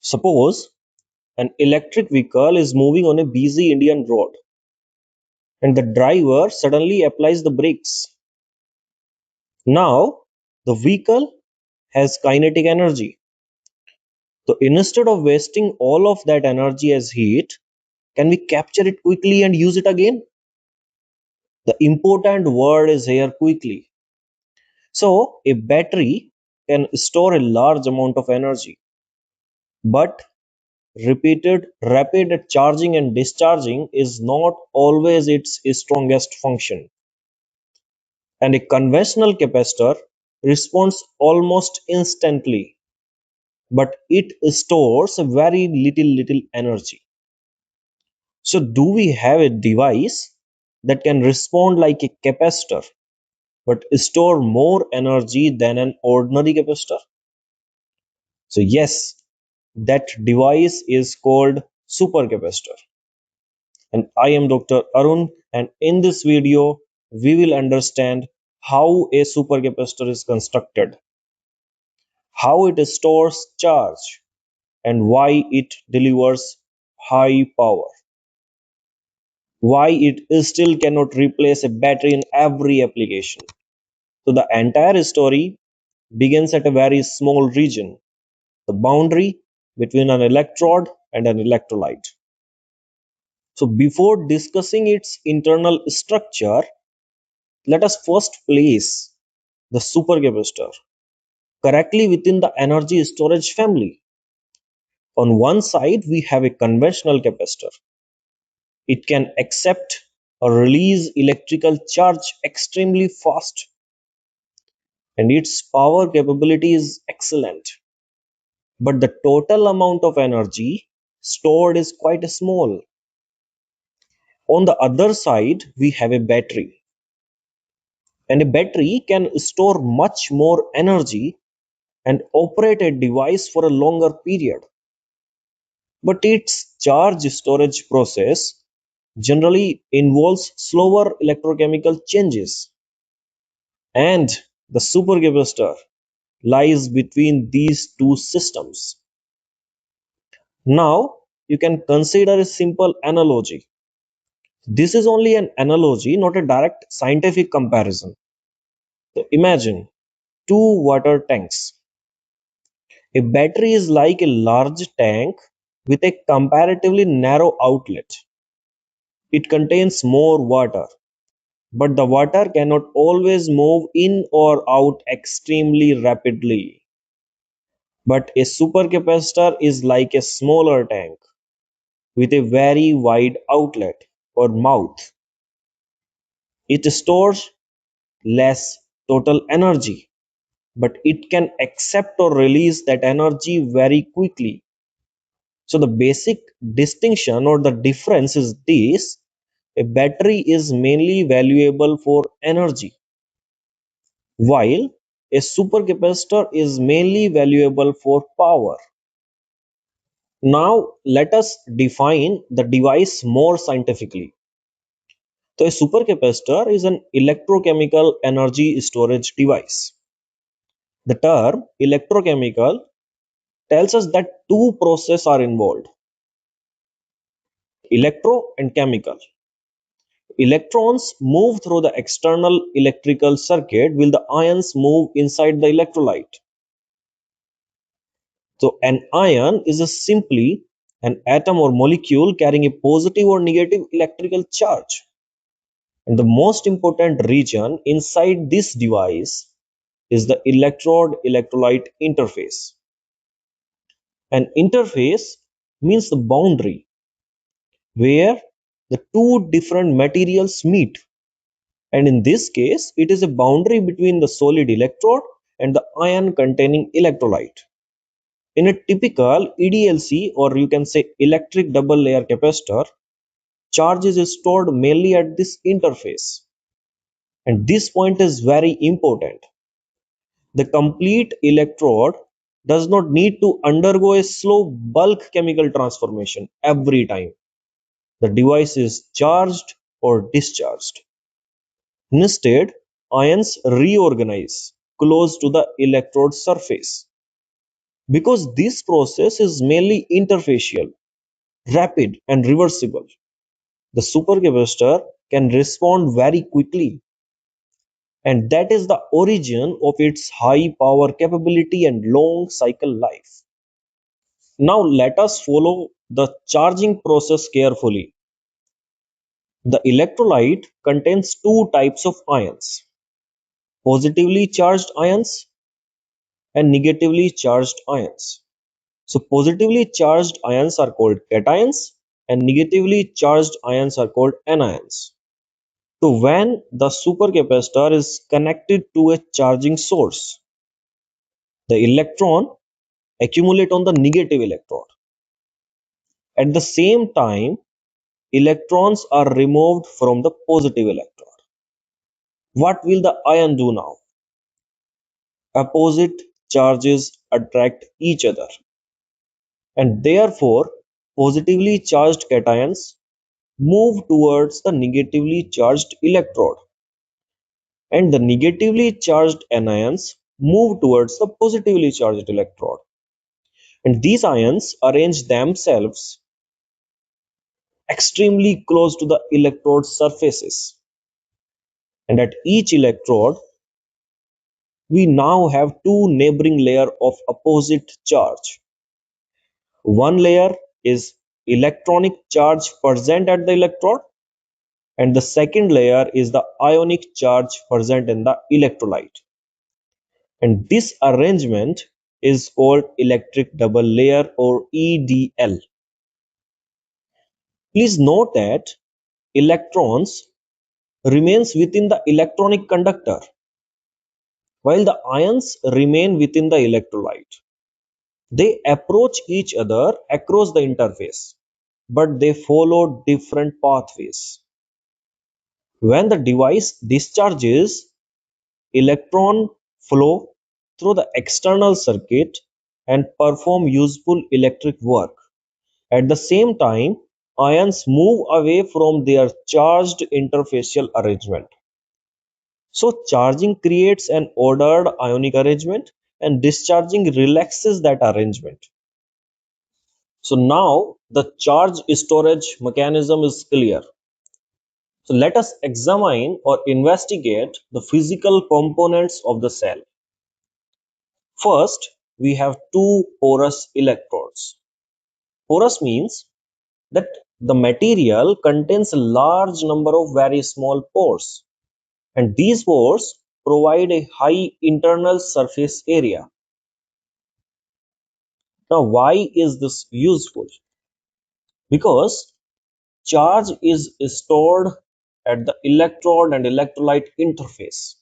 Suppose an electric vehicle is moving on a busy Indian road and the driver suddenly applies the brakes. Now, the vehicle has kinetic energy. So instead of wasting all of that energy as heat, can we capture it quickly and use it again? The important word is here quickly. So a battery can store a large amount of energy, but repeated rapid charging and discharging is not always its strongest function. And a conventional capacitor responds almost instantly, but it stores very little energy. So do we have a device that can respond like a capacitor but store more energy than an ordinary capacitor? So yes, that device is called supercapacitor. And I am Dr. Arun, and in this video we will understand how a supercapacitor is constructed, how it stores charge, and why it delivers high power. Why it still cannot replace a battery in every application. So the entire story begins at a very small region, the boundary between an electrode and an electrolyte. So before discussing its internal structure, let us first place the supercapacitor correctly within the energy storage family. On one side, we have a conventional capacitor. It can accept or release electrical charge extremely fast, and its power capability is excellent. But the total amount of energy stored is quite small. On the other side, we have a battery, and a battery can store much more energy and operate a device for a longer period. But its charge storage process generally involves slower electrochemical changes, and the supercapacitor lies between these two systems. Now, you can consider a simple analogy. This is only an analogy, not a direct scientific comparison. So imagine two water tanks. A battery is like a large tank with a comparatively narrow outlet. It contains more water, but the water cannot always move in or out extremely rapidly. But a supercapacitor is like a smaller tank with a very wide outlet or mouth. It stores less total energy, but it can accept or release that energy very quickly. So the basic distinction or the difference is this: a battery is mainly valuable for energy, while a supercapacitor is mainly valuable for power. Now let us define the device more scientifically. So a supercapacitor is an electrochemical energy storage device. The term electrochemical tells us that two processes are involved: electro and chemical. Electrons move through the external electrical circuit while the ions move inside the electrolyte. So an ion is simply an atom or molecule carrying a positive or negative electrical charge. And the most important region inside this device is the electrode electrolyte interface. An interface means the boundary where the two different materials meet, and in this case it is a boundary between the solid electrode and the ion containing electrolyte. In a typical EDLC, or you can say electric double layer capacitor, charge is stored mainly at this interface, and this point is very important. The complete electrode does not need to undergo a slow bulk chemical transformation every time the device is charged or discharged. Instead, ions reorganize close to the electrode surface. Because this process is mainly interfacial, rapid, and reversible. The supercapacitor can respond very quickly, and that is the origin of its high power capability and long cycle life. Now let us follow the charging process carefully. The electrolyte contains two types of ions: positively charged ions and negatively charged ions. So positively charged ions are called cations and negatively charged ions are called anions. So when the supercapacitor is connected to a charging source, the electron accumulate on the negative electrode. At the same time, electrons are removed from the positive electrode. What will the ion do now? Opposite charges attract each other, and therefore positively charged cations move towards the negatively charged electrode, and the negatively charged anions move towards the positively charged electrode. And these ions arrange themselves extremely close to the electrode surfaces. And at each electrode, we now have two neighboring layers of opposite charge. One layer is electronic charge present at the electrode, and the second layer is the ionic charge present in the electrolyte. And this arrangement is called electric double layer or EDL. Please note that electrons remains within the electronic conductor while the ions remain within the electrolyte. They approach each other across the interface, but they follow different pathways. When the device discharges, electrons flow through the external circuit and perform useful electric work. At the same time, ions move away from their charged interfacial arrangement. So charging creates an ordered ionic arrangement and discharging relaxes that arrangement. So now the charge storage mechanism is clear. So let us examine or investigate the physical components of the cell. First, we have two porous electrodes. Porous means that the material contains a large number of very small pores, and these pores provide a high internal surface area. Now, why is this useful? Because charge is stored at the electrode and electrolyte interface,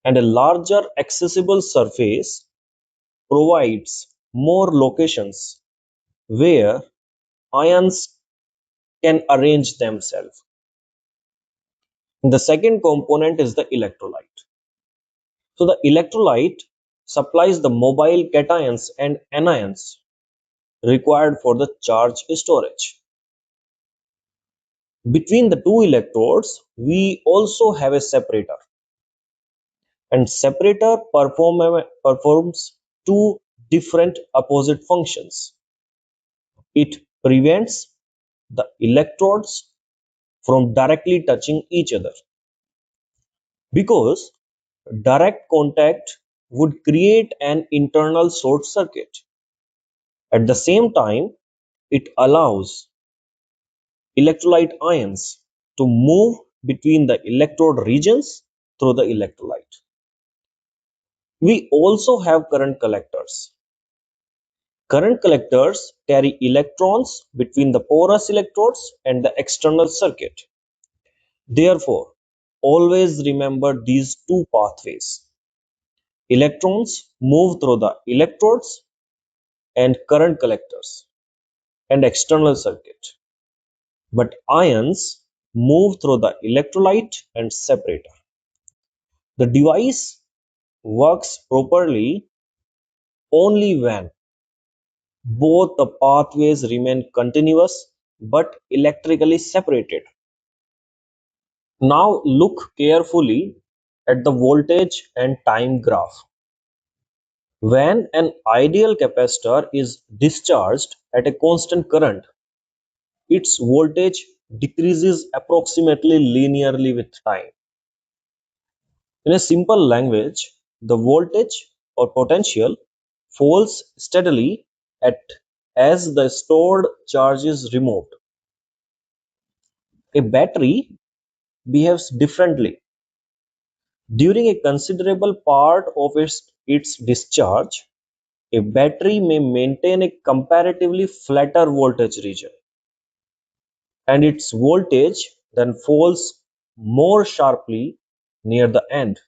and a larger accessible surface provides more locations where ions can arrange themselves. The second component is the electrolyte. So the electrolyte supplies the mobile cations and anions required for the charge storage. Between the two electrodes, we also have a separator, and separator performs two different opposite functions. It prevents the electrodes from directly touching each other because direct contact would create an internal short circuit. At the same time, it allows electrolyte ions to move between the electrode regions through the electrolyte. We also have current collectors. Current collectors carry electrons between the porous electrodes and the external circuit. Therefore, always remember these two pathways. Electrons move through the electrodes and current collectors and external circuit, but ions move through the electrolyte and separator. The device works properly only when both the pathways remain continuous but electrically separated. Now look carefully at the voltage and time graph. When an ideal capacitor is discharged at a constant current, its voltage decreases approximately linearly with time. In a simple language, the voltage or potential falls steadily at as the stored charge is removed. A battery behaves differently. During a considerable part of its discharge, a battery may maintain a comparatively flatter voltage region, and its voltage then falls more sharply near the end.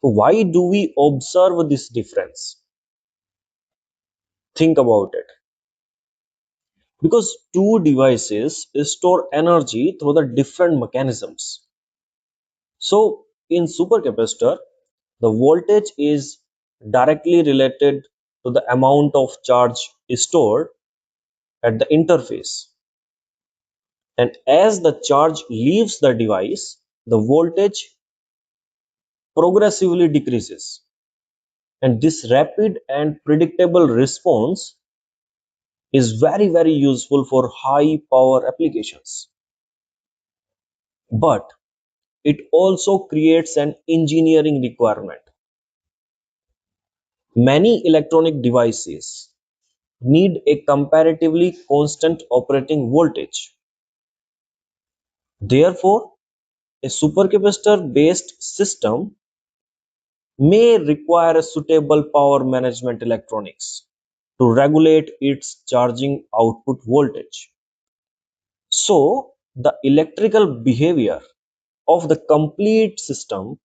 So why do we observe this difference? Think about it. Because two devices store energy through the different mechanisms. So in supercapacitor, the voltage is directly related to the amount of charge stored at the interface. And as the charge leaves the device, the voltage progressively decreases. And this rapid and predictable response is very useful for high power applications. But it also creates an engineering requirement. Many electronic devices need a comparatively constant operating voltage. Therefore, a supercapacitor based system may require a suitable power management electronics to regulate its charging output voltage. So, the electrical behavior of the complete system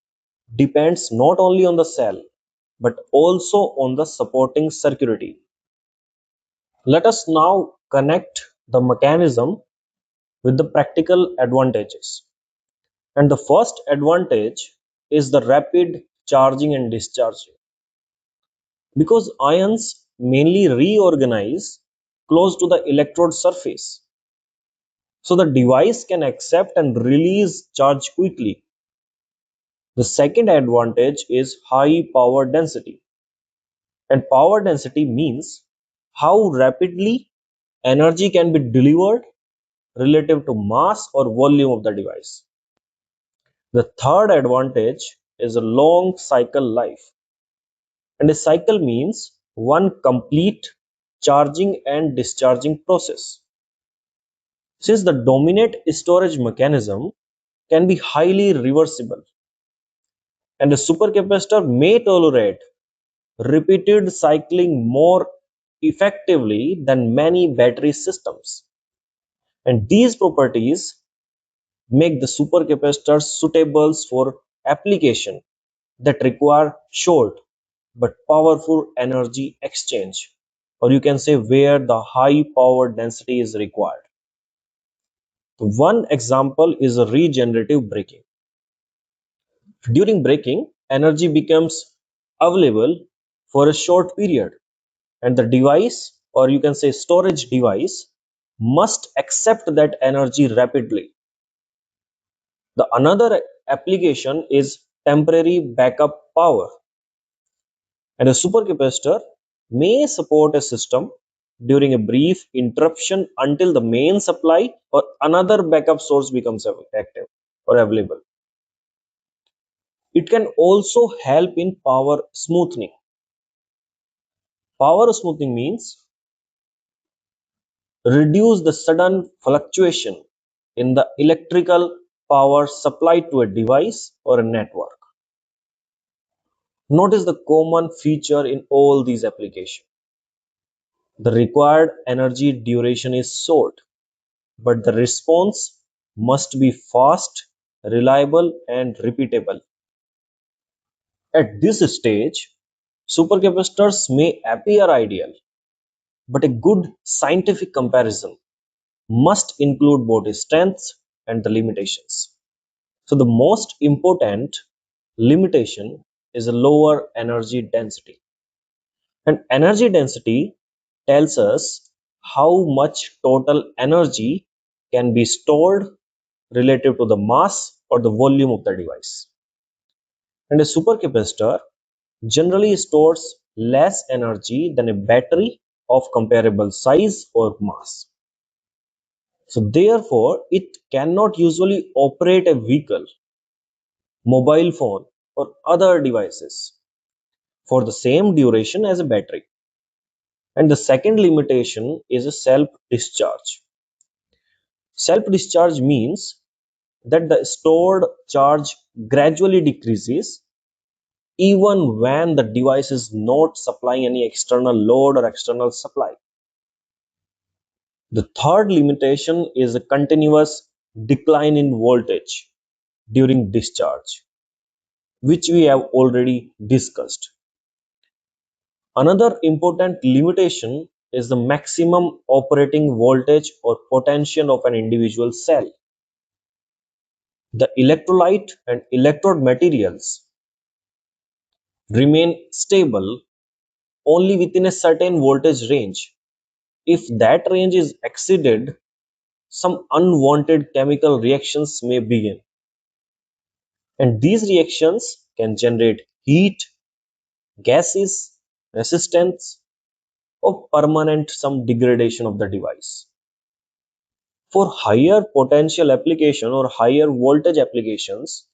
depends not only on the cell but also on the supporting circuitry. Let us now connect the mechanism with the practical advantages. And the first advantage is the rapid charging and discharging. Because ions mainly reorganize close to the electrode surface, so the device can accept and release charge quickly. The second advantage is high power density. And power density means how rapidly energy can be delivered relative to mass or volume of the device. The third advantage is a long cycle life. And a cycle means one complete charging and discharging process. Since the dominant storage mechanism can be highly reversible, and a supercapacitor may tolerate repeated cycling more effectively than many battery systems. And these properties make the supercapacitors suitable for application that require short but powerful energy exchange, or you can say where the high power density is required. One example is a regenerative braking. During braking, energy becomes available for a short period, and the device, or you can say storage device, must accept that energy rapidly. The another application is temporary backup power, and a supercapacitor may support a system during a brief interruption until the main supply or another backup source becomes active or available. It can also help in power smoothing. Power smoothing means reduce the sudden fluctuation in the electrical power supplied to a device or a network. Notice the common feature in all these applications. The required energy duration is short, but the response must be fast, reliable, and repeatable. At this stage, supercapacitors may appear ideal, but a good scientific comparison must include both strengths and the limitations. So the most important limitation is a lower energy density. And energy density tells us how much total energy can be stored relative to the mass or the volume of the device. And a supercapacitor generally stores less energy than a battery of comparable size or mass. So therefore, it cannot usually operate a vehicle, mobile phone, or other devices for the same duration as a battery. And the second limitation is a self-discharge. Self-discharge means that the stored charge gradually decreases even when the device is not supplying any external load or external supply. The third limitation is a continuous decline in voltage during discharge, which we have already discussed. Another important limitation is the maximum operating voltage or potential of an individual cell. The electrolyte and electrode materials remain stable only within a certain voltage range. If that range is exceeded, some unwanted chemical reactions may begin, and these reactions can generate heat, gases, resistance, or permanent some degradation of the device. For higher potential application or higher voltage applications,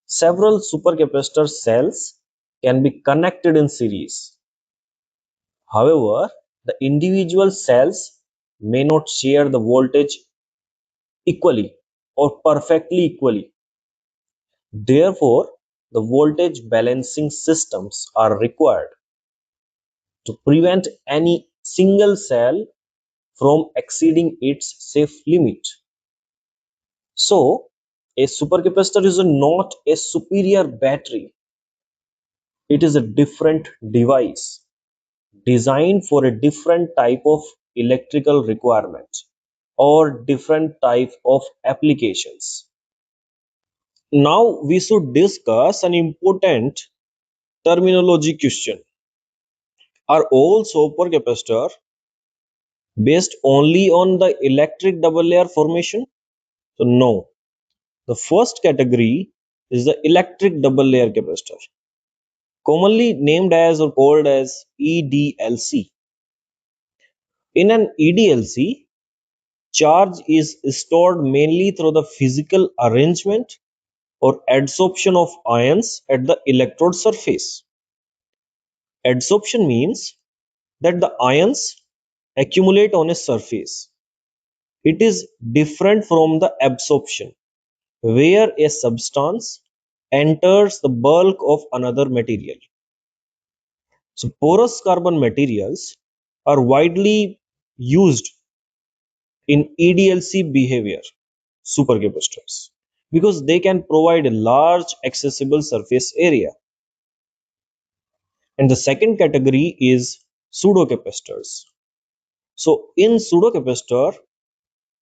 several supercapacitor cells can be connected in series. However, the individual cells may not share the voltage equally or perfectly equally. Therefore, the voltage balancing systems are required to prevent any single cell from exceeding its safe limit. So, a supercapacitor is not a superior battery, it is a different device designed for a different type of electrical requirement or different type of applications. Now we should discuss an important terminology question. Are all supercapacitor based only on the electric double layer formation? So no. The first category is the electric double layer capacitor, commonly named as or called as EDLC. In an EDLC, charge is stored mainly through the physical arrangement or adsorption of ions at the electrode surface. Adsorption means that the ions accumulate on a surface. It is different from the absorption, where a substance enters the bulk of another material. So porous carbon materials are widely used in EDLC behavior supercapacitors because they can provide a large accessible surface area. And the second category is pseudocapacitors. So in pseudocapacitor,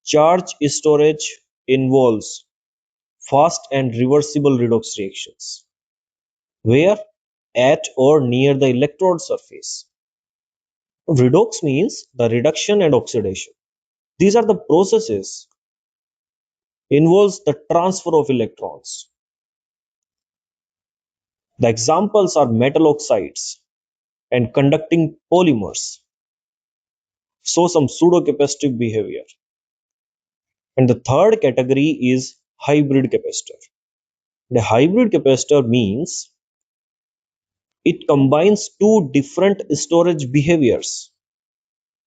charge storage involves fast and reversible redox reactions, where at or near the electrode surface. Redox means the reduction and oxidation. These are the processes involves the transfer of electrons. The examples are metal oxides and conducting polymers. So some pseudocapacitive behavior. And the third category is hybrid capacitor. The hybrid capacitor means it combines two different storage behaviors.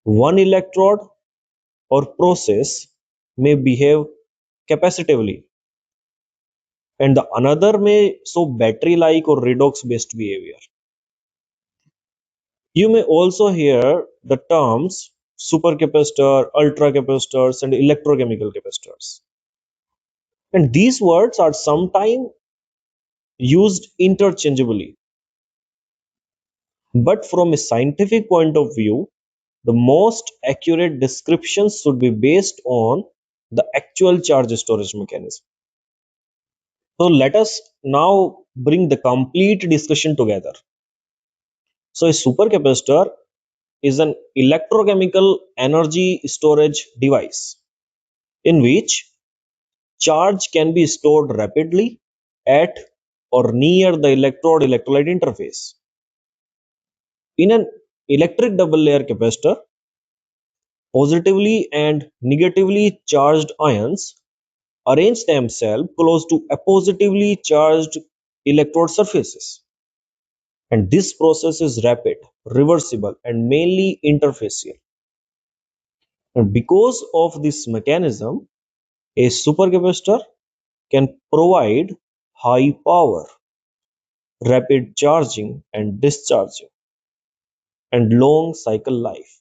One electrode or process may behave capacitively, and the another may show battery-like or redox-based behavior. You may also hear the terms supercapacitor, ultracapacitors, and electrochemical capacitors. And these words are sometimes used interchangeably. But from a scientific point of view, the most accurate descriptions should be based on the actual charge storage mechanism. So let us now bring the complete discussion together. So a supercapacitor is an electrochemical energy storage device in which charge can be stored rapidly at or near the electrode electrolyte interface. In an electric double layer capacitor, positively and negatively charged ions arrange themselves close to positively charged electrode surfaces. And this process is rapid, reversible, and mainly interfacial. And because of this mechanism, a supercapacitor can provide high power, rapid charging and discharging, and long cycle life.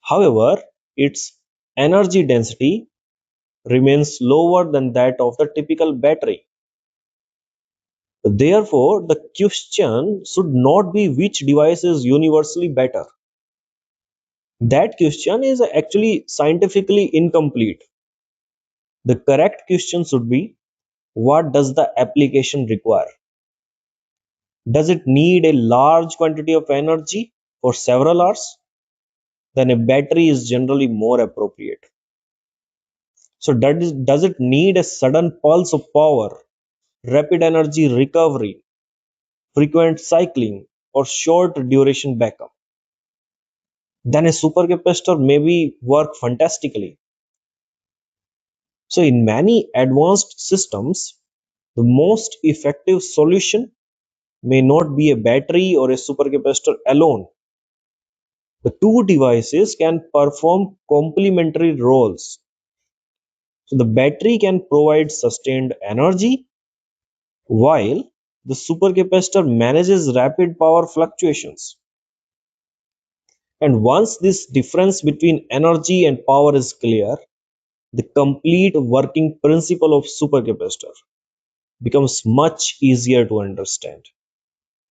However, its energy density remains lower than that of the typical battery. Therefore, the question should not be which device is universally better. That question is actually scientifically incomplete. The correct question should be, what does the application require? Does it need a large quantity of energy for several hours? Then a battery is generally more appropriate. So does it need a sudden pulse of power, rapid energy recovery, frequent cycling, or short duration backup? Then a supercapacitor maybe work fantastically. So in many advanced systems, the most effective solution may not be a battery or a supercapacitor alone. The two devices can perform complementary roles. So the battery can provide sustained energy while the supercapacitor manages rapid power fluctuations. And once this difference between energy and power is clear, the complete working principle of supercapacitor becomes much easier to understand.